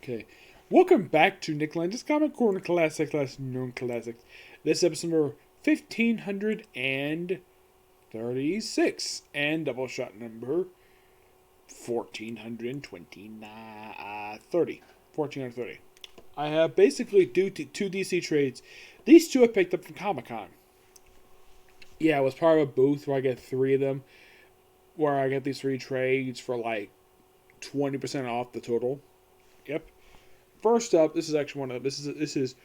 Okay. Welcome back to Nick Lenz's Comic Corner Classics, Last Known Classics. This is episode number 1536 and Doubleshot number 1430. I have basically, due to two DC trades, these two I picked up from Comic-Con. Yeah, it was part of a booth where I get three of them, where I get these three trades for like 20% off the total. Yep. First up, this is actually one of them. This is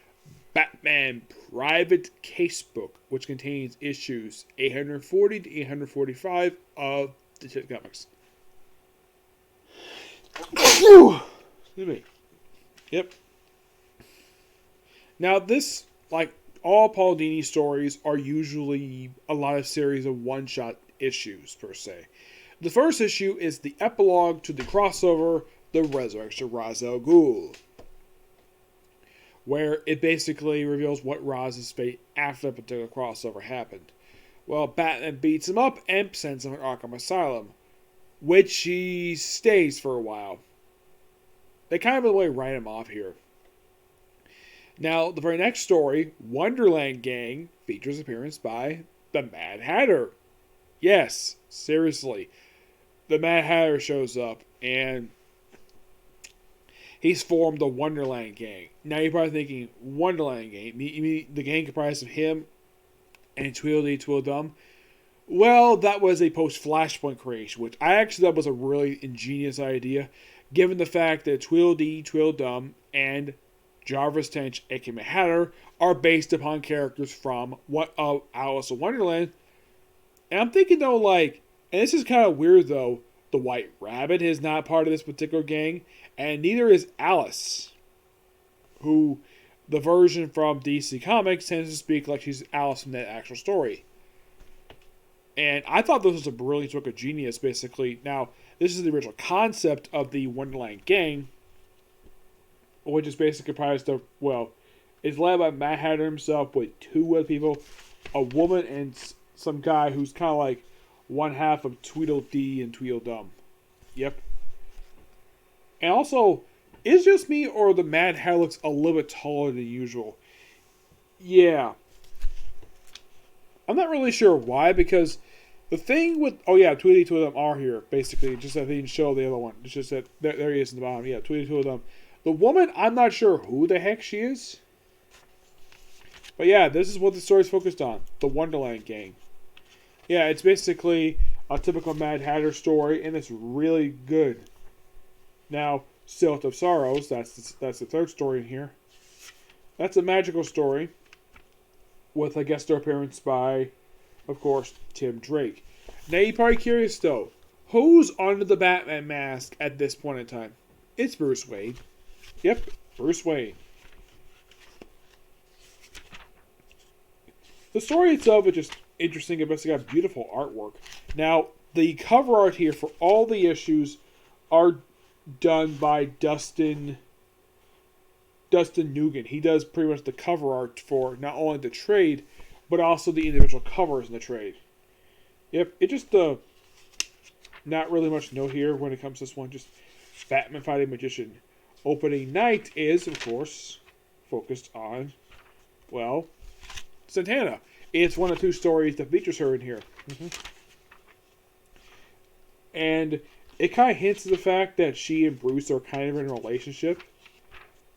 Batman Private Casebook, which contains issues 840 to 845 of Detective Comics. Excuse me. Yep. Now this, like all Paul Dini stories, are usually a lot of series of one-shot issues per se. The first issue is the epilogue to the crossover, The Resurrection of Ra's al Ghul, where it basically reveals what Raz's fate after the particular crossover happened. Well, Batman beats him up and sends him to Arkham Asylum, which he stays for a while. They kind of, in a way, write him off here. Now, the very next story, Wonderland Gang, features appearance by the Mad Hatter. Yes, seriously. The Mad Hatter shows up, and he's formed the Wonderland Gang. Now you're probably thinking, Wonderland Gang? You mean the gang comprised of him and Tweedledee Tweedledum? Well, that was a post-Flashpoint creation, which I actually thought was a really ingenious idea, given the fact that Tweedledee Tweedledum and Jarvis Tench, aka Mad Hatter, are based upon characters from Alice in Wonderland. And I'm thinking though, like, and this is kind of weird though, the White Rabbit is not part of this particular gang, and neither is Alice, who the version from DC Comics tends to speak like she's Alice in that actual story. And I thought this was a brilliant stroke of genius, basically. Now, this is the original concept of the Wonderland Gang, which is basically comprised of, well, it's led by Mad Hatter himself with two other people, a woman and some guy who's kind of like one half of Tweedledee and Tweedledum. Yep. And also, is it just me or the Mad Hatter looks a little bit taller than usual? Yeah. I'm not really sure why, because the thing with... Oh yeah, Tweedledee Tweedledum are here, basically. Just that they didn't show the other one. It's just that... There he is in the bottom. Yeah, Tweedledee Tweedledum. The woman, I'm not sure who the heck she is. But yeah, this is what the story's focused on. The Wonderland Gang. Yeah, it's basically a typical Mad Hatter story, and it's really good. Now, Silt of Sorrows, that's the third story in here. That's a magical story with a guest star appearance by, of course, Tim Drake. Now, you're probably curious, though. Who's under the Batman mask at this point in time? It's Bruce Wayne. Yep, Bruce Wayne. The story itself is just interesting. It's basically got beautiful artwork. Now, the cover art here for all the issues are done by Dustin Nguyen. He does pretty much the cover art for not only the trade, but also the individual covers in the trade. Yep, it just not really much to note here when it comes to this one. Just Batman fighting magician. Opening night is, of course, focused on, well, Santana. It's one of two stories that features her in here. And it kind of hints at the fact that she and Bruce are kind of in a relationship.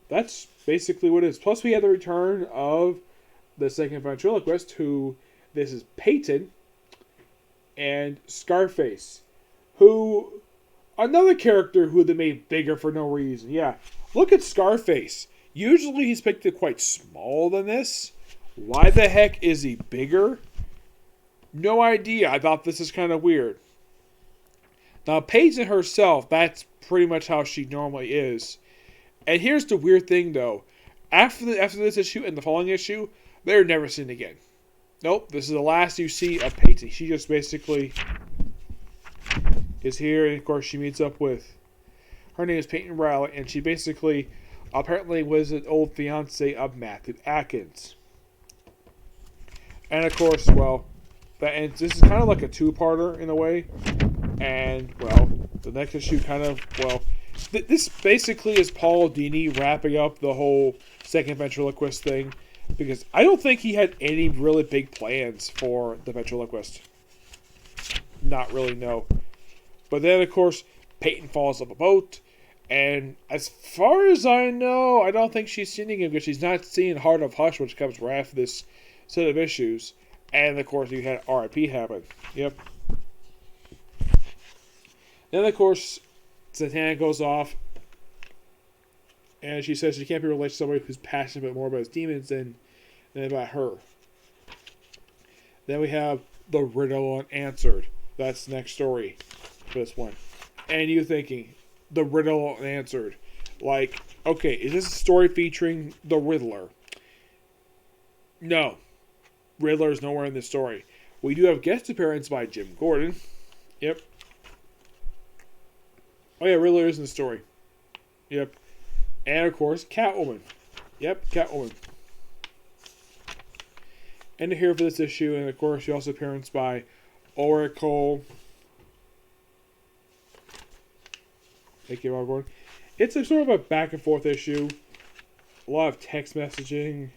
That's basically what it is. Plus, we have the return of the second ventriloquist, who, this is Peyton, and Scarface, who, another character who they made bigger for no reason. Yeah, look at Scarface. Usually he's pictured quite small than this. Why the heck is he bigger? No idea. I thought this is kind of weird. Now, Peyton herself, that's pretty much how she normally is. And here's the weird thing, though. After this issue and the following issue, they're never seen again. Nope, this is the last you see of Peyton. She just basically is here, and of course she meets up with... Her name is Peyton Riley, and she basically apparently was an old fiancé of Matthew Atkins. And of course, well, and this is kind of like a two-parter in a way. And, well, the next issue kind of, well, This basically is Paul Dini wrapping up the whole second ventriloquist thing, because I don't think he had any really big plans for the ventriloquist. Not really, no. But then, of course, Peyton falls off a boat, and as far as I know, I don't think she's seeing him because she's not seeing Heart of Hush, which comes right after this set of issues. And, of course, you had R.I.P. happen. Yep. Then, of course, Santana goes off, and she says she can't be related to somebody who's passionate more about his demons than about her. Then we have the Riddle Unanswered. That's the next story for this one. And you thinking, the Riddle Unanswered. Like, okay, is this a story featuring the Riddler? No. Riddler is nowhere in this story. We do have guest appearance by Jim Gordon. Yep. Oh yeah, Riddler is in the story. Yep. And of course, Catwoman. Yep, Catwoman. And here for this issue, and of course, she also appearance by Oracle. Thank you, Gordon. It's a sort of a back and forth issue. A lot of text messaging.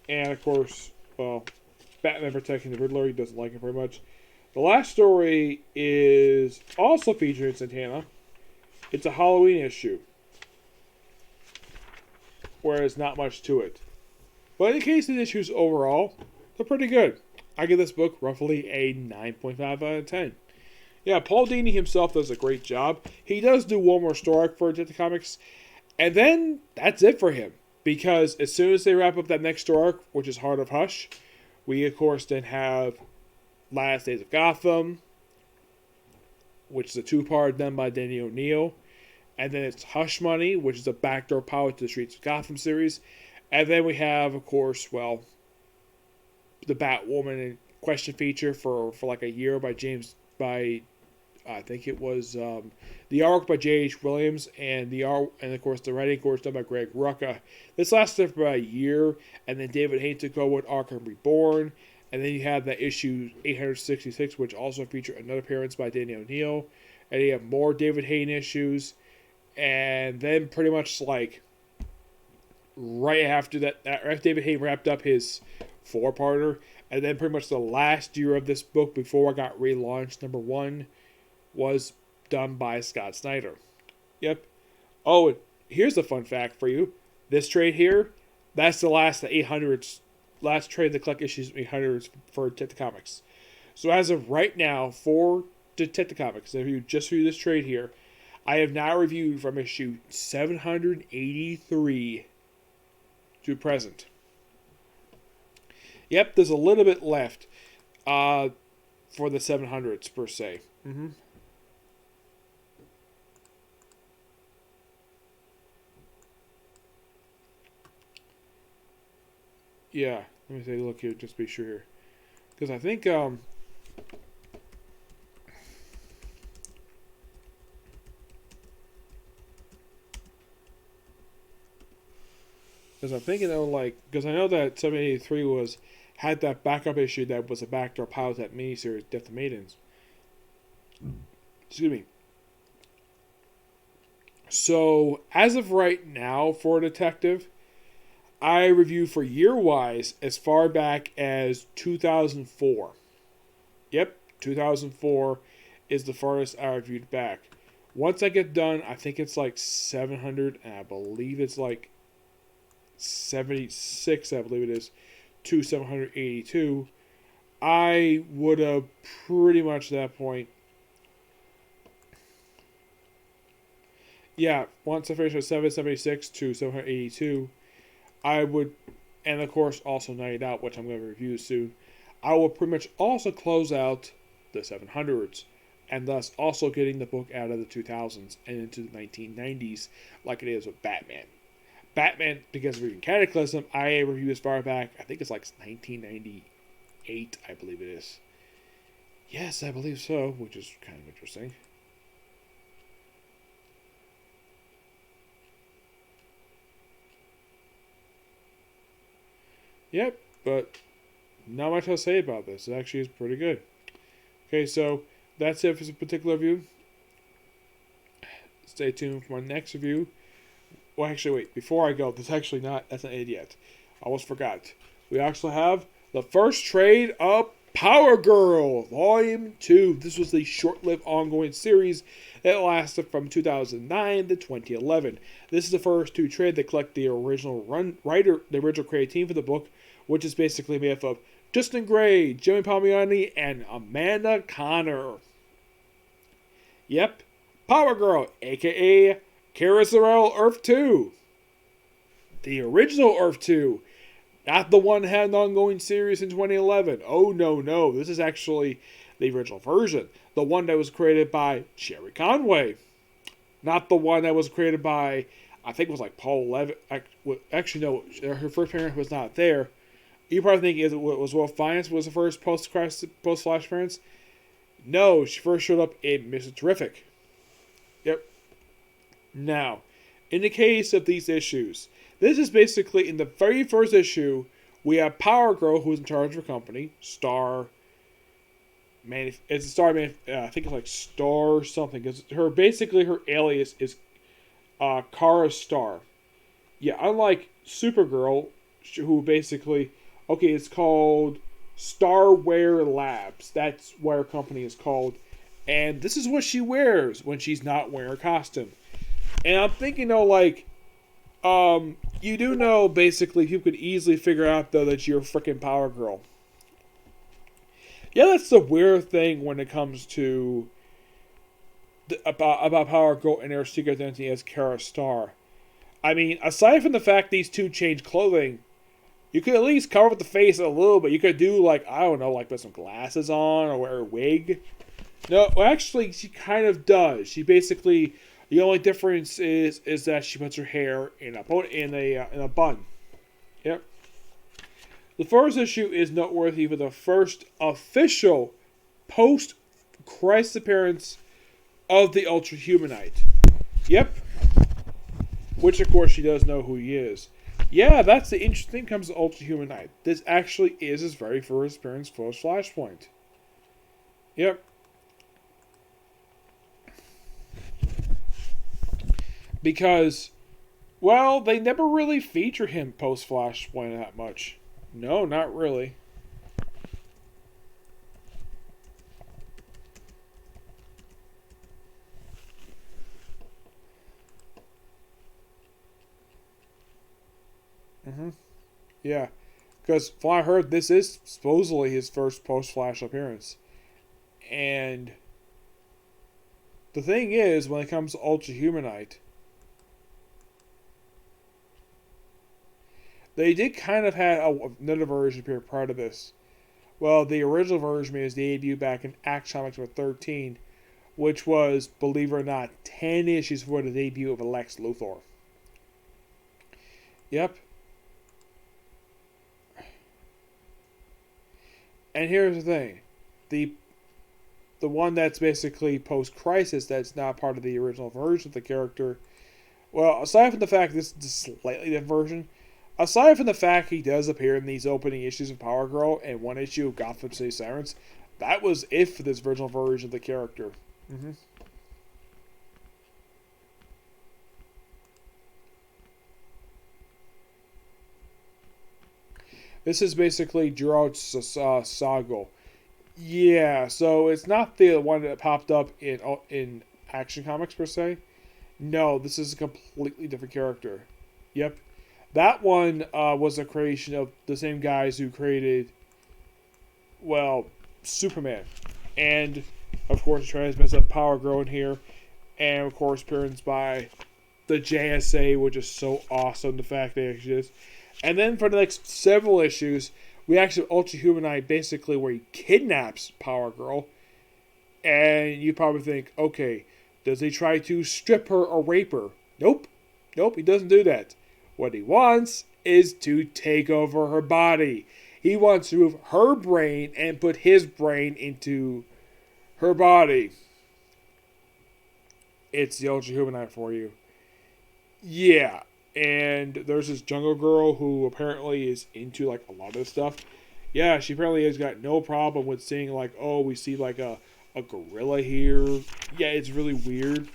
And of course, well, Batman protecting the Riddler. He doesn't like him very much. The last story is also featuring Santana. It's a Halloween issue, where there's not much to it. But in the case of the issues overall, they're pretty good. I give this book roughly a 9.5 out of 10. Yeah, Paul Dini himself does a great job. He does do one more story arc for Detective Comics, and then that's it for him. Because as soon as they wrap up that next story arc, which is Heart of Hush, we of course then have Last Days of Gotham, which is a two-part done by Danny O'Neill. And then it's Hush Money, which is a backdoor pilot to the Streets of Gotham series. And then we have, of course, well, the Batwoman question feature for like a year by I think it was the arc by J.H. Williams, and of course the writing course done by Greg Rucka. This lasted for about a year, and then David Haynes took over with Arkham Reborn. And then you have that issue 866, which also featured another appearance by Danny O'Neill. And you have more David Haynes issues. And then pretty much like right after that, after David Haynes wrapped up his four-parter, and then pretty much the last year of this book before it got relaunched, number 1, was done by Scott Snyder. Yep. Oh, and here's a fun fact for you. This trade here, that's the last of the 800s. Last trade to collect issues 800s for Detective Comics. So as of right now, for Detective Comics, if you just read this trade here, I have now reviewed from issue 783 to present. Yep, there's a little bit left for the 700s per se. Yeah, let me take a look here, just to be sure here. Because I think, because I'm thinking of because I know that 783 had that backup issue that was a backdoor pilot, that miniseries, Death of Maidens. Excuse me. So, as of right now, for Detective, I reviewed for year-wise as far back as 2004. Yep, 2004 is the farthest I reviewed back. Once I get done, I think it's like 700, and I believe it's like 76, I believe it is, to 782. I would have pretty much at that point. Yeah, once I finish at 776 to 782, I would, and of course also 90 out, which I'm going to review soon, I will pretty much also close out the 700s, and thus also getting the book out of the 2000s and into the 1990s, like it is with Batman. Batman, because of reading Cataclysm, I review as far back, I think it's like 1998, I believe it is. Yes, I believe so, which is kind of interesting. Yep, but not much to say about this. It actually is pretty good. Okay, so that's it for this particular review. stay tuned for my next review. Well, actually, wait. Before I go, that's not it yet. I almost forgot. We actually have the first trade of Power Girl, Volume 2. This was the short-lived ongoing series that lasted from 2009 to 2011. This is the first two trade that collect the original the original creative team for the book, which is basically made up of Justin Gray, Jimmy Palmiotti, and Amanda Connor. Yep, Power Girl, aka Carousel Earth 2. The original Earth 2. Not the one that had an ongoing series in 2011. Oh, no. This is actually the original version. The one that was created by Sherry Conway. Not the one that was created by, I think it was like Paul Levitt. Actually, no, her first appearance was not there. You probably think it was Will Fiennes was the first post-Flash appearance. No, she first showed up in Mr. Terrific. Yep. Now, in the case of these issues, this is basically, in the very first issue, we have Power Girl, who's in charge of her company, I think it's like Star something, because her alias is Kara Star. Yeah, unlike Supergirl, who basically, it's called Starwear Labs. That's what her company is called. And this is what she wears when she's not wearing her costume. And I'm thinking, you do know, basically, you could easily figure out, though, that you're a freaking Power Girl. Yeah, that's the weird thing when it comes to about Power Girl and her secret identity as Kara Star. I mean, aside from the fact these two change clothing, you could at least cover up the face a little bit. You could do, put some glasses on or wear a wig. No, well, actually, she kind of does. She basically... The only difference is that she puts her hair in a bun. Yep. The first issue is noteworthy for the first official post-Christ appearance of the Ultra-Huminate. Yep. Which, of course, she does know who he is. Yeah, that's the interesting thing comes to Ultra-Huminate. This actually is his very first appearance post-Flashpoint. Yep. Because, well, they never really feature him post-Flashpoint that much. No, not really. Yeah. Because, from what I heard, this is supposedly his first post-Flash appearance. And the thing is, when it comes to Ultra-Huminate, they did kind of have another version appear prior to this. Well, the original version made his debut back in Action Comics number 13, which was, believe it or not, 10 issues before the debut of Lex Luthor. Yep. And here's the thing. The one that's basically post-Crisis that's not part of the original version of the character, well, aside from the fact this is a slightly different version, aside from the fact he does appear in these opening issues of Power Girl and one issue of Gotham City Sirens, that was it for this original version of the character. This is basically Gerard Sagal. Yeah, so it's not the one that popped up in Action Comics per se. No, this is a completely different character. Yep. That one was a creation of the same guys who created, well, Superman. And, of course, transmits up Power Girl in here. And, of course, appearance by the JSA, which is so awesome, the fact they actually is. And then for the next several issues, we actually have Ultra-Huminate, basically where he kidnaps Power Girl. And you probably think, okay, does he try to strip her or rape her? Nope, he doesn't do that. What he wants is to take over her body. He wants to move her brain and put his brain into her body. It's the Ultra-Huminate for you. Yeah, and there's this Jungle Girl who apparently is into, a lot of this stuff. Yeah, she apparently has got no problem with seeing, we see, a gorilla here. Yeah, it's really weird.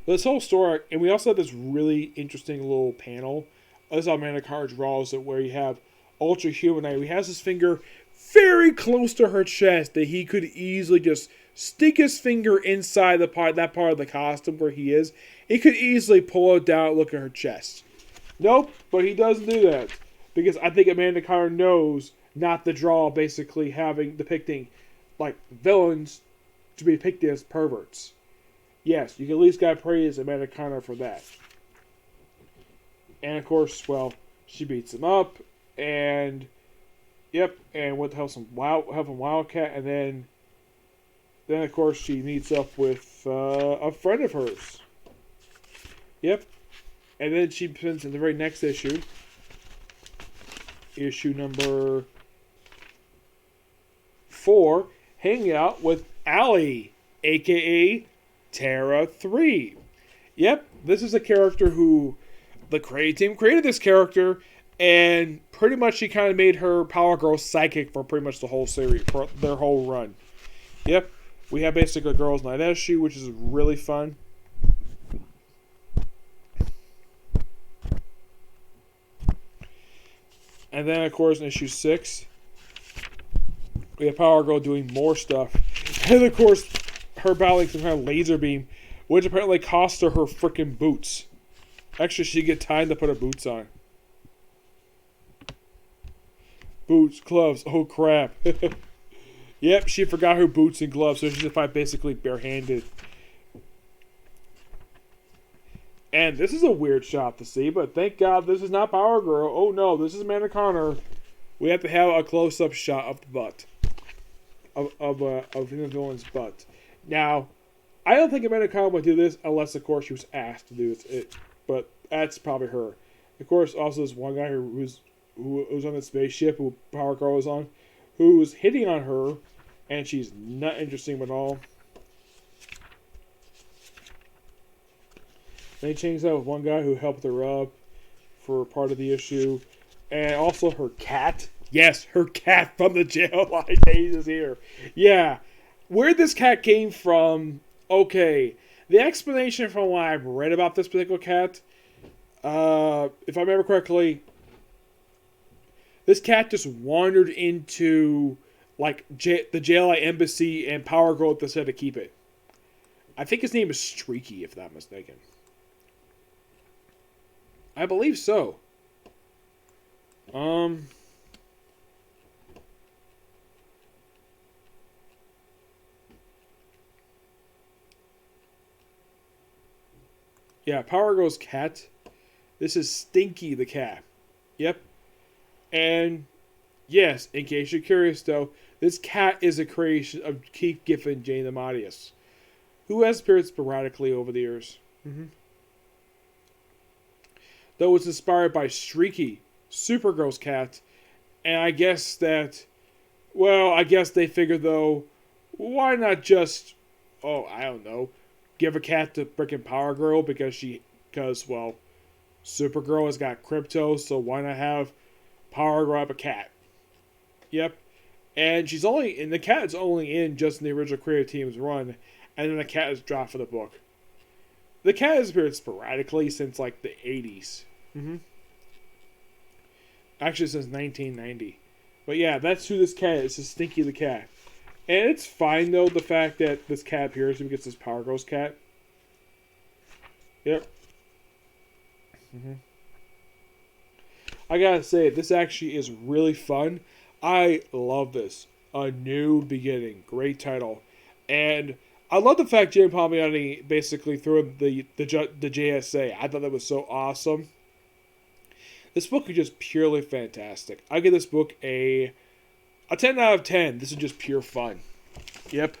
This whole story, and we also have this really interesting little panel. This is how Amanda Carter draws it, where you have Ultra-Huminate. He has his finger very close to her chest that he could easily just stick his finger inside that part of the costume where he is. He could easily pull it down and look at her chest. Nope, but he doesn't do that. Because I think Amanda Carter knows not to draw basically depicting like villains to be depicted as perverts. Yes, you can at least gotta praise Amanda Carter for that. And of course, well, she beats him up, and with help from Wildcat, and then of course she meets up with a friend of hers. Yep, and then she spends in the very next issue number 4, hanging out with Allie, aka Terra 3. Yep, this is a character who the creative team created this character, and pretty much she kind of made her Power Girl psychic for pretty much the whole series, for their whole run. Yep, we have basically Girls Night issue, which is really fun. And then, of course, in issue 6, we have Power Girl doing more stuff. And, of course, her battling some kind of laser beam, which apparently cost her freaking boots. Actually, she get time to put her boots on. Boots, gloves, oh crap. Yep, she forgot her boots and gloves, so she's to fight basically barehanded. And this is a weird shot to see, but thank God this is not Power Girl. Oh no, this is Amanda Carter. We have to have a close-up shot of the butt. Of the villain's butt. Now, I don't think Amanda Carter would do this unless, of course, she was asked to do this. But that's probably her. Of course, also this one guy who was on the spaceship, who Power Girl was on, who was hitting on her, and she's not interesting at all. They changed that with one guy who helped her up for part of the issue, and also her cat. Yes, her cat from the jail line days is here. Yeah, where this cat came from. Okay. The explanation from what I've read about this particular cat, if I remember correctly, this cat just wandered into like the JLI embassy, and Power Girl decided to keep it. I think his name is Streaky, if I'm not mistaken. I believe so. Yeah, Power Girl's cat. This is Stinky the cat. Yep. And, yes, in case you're curious though, this cat is a creation of Keith Giffen Jane Amadeus, who has appeared sporadically over the years. Though it's inspired by Streaky, Supergirl's cat, and I guess they figured though, why not just, I don't know, give a cat to frickin' Power Girl because Supergirl has got crypto, so why not have Power Girl have a cat? Yep. And the cat is only in just in the original creative team's run, and then the cat is dropped for the book. The cat has appeared sporadically since like the 80s. Actually, since 1990. But yeah, that's who this cat is. It's Stinky the cat. And it's fine, though, the fact that this cat appears because this Power Girl's cat. Yep. I gotta say, this actually is really fun. I love this. A New Beginning. Great title. And I love the fact Jim Palmiotti basically threw in the JSA. I thought that was so awesome. This book is just purely fantastic. I give this book a 10 out of 10. This is just pure fun. Yep.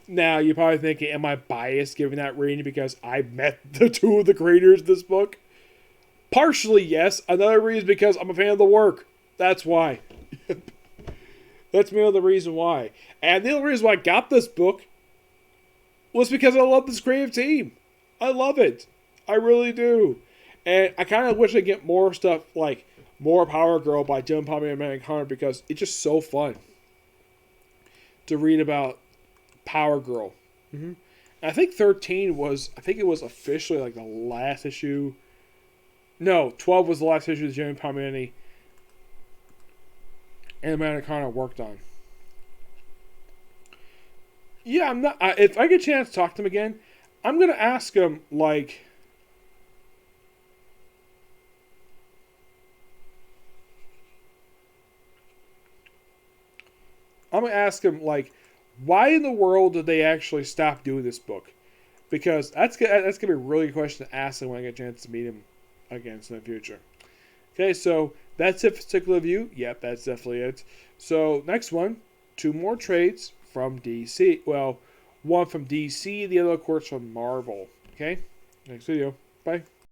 Now, you're probably thinking, am I biased giving that rating because I met the two of the creators of this book? Partially, yes. Another reason because I'm a fan of the work. That's why. That's the reason why. And the only reason why I got this book was because I love this creative team. I love it. I really do. And I kind of wish I could get more stuff like more Power Girl by Jim Palmiotti and Amanda Carter because it's just so fun to read about Power Girl. I think 13 was, I think it was officially like the last issue. No, 12 was the last issue that Jeremy Palmini and Amanda Connor worked on. Yeah, I'm not. If I get a chance to talk to him again, I'm gonna ask him like. I'm gonna ask him like, why in the world did they actually stop doing this book? Because that's gonna be a really good question to ask him when I get a chance to meet him again in the future. Okay, so that's it for particular review. Yep, that's definitely it. So next one, 2 more trades from DC. Well, one from DC, the other, of course, from Marvel. Okay, next video. Bye.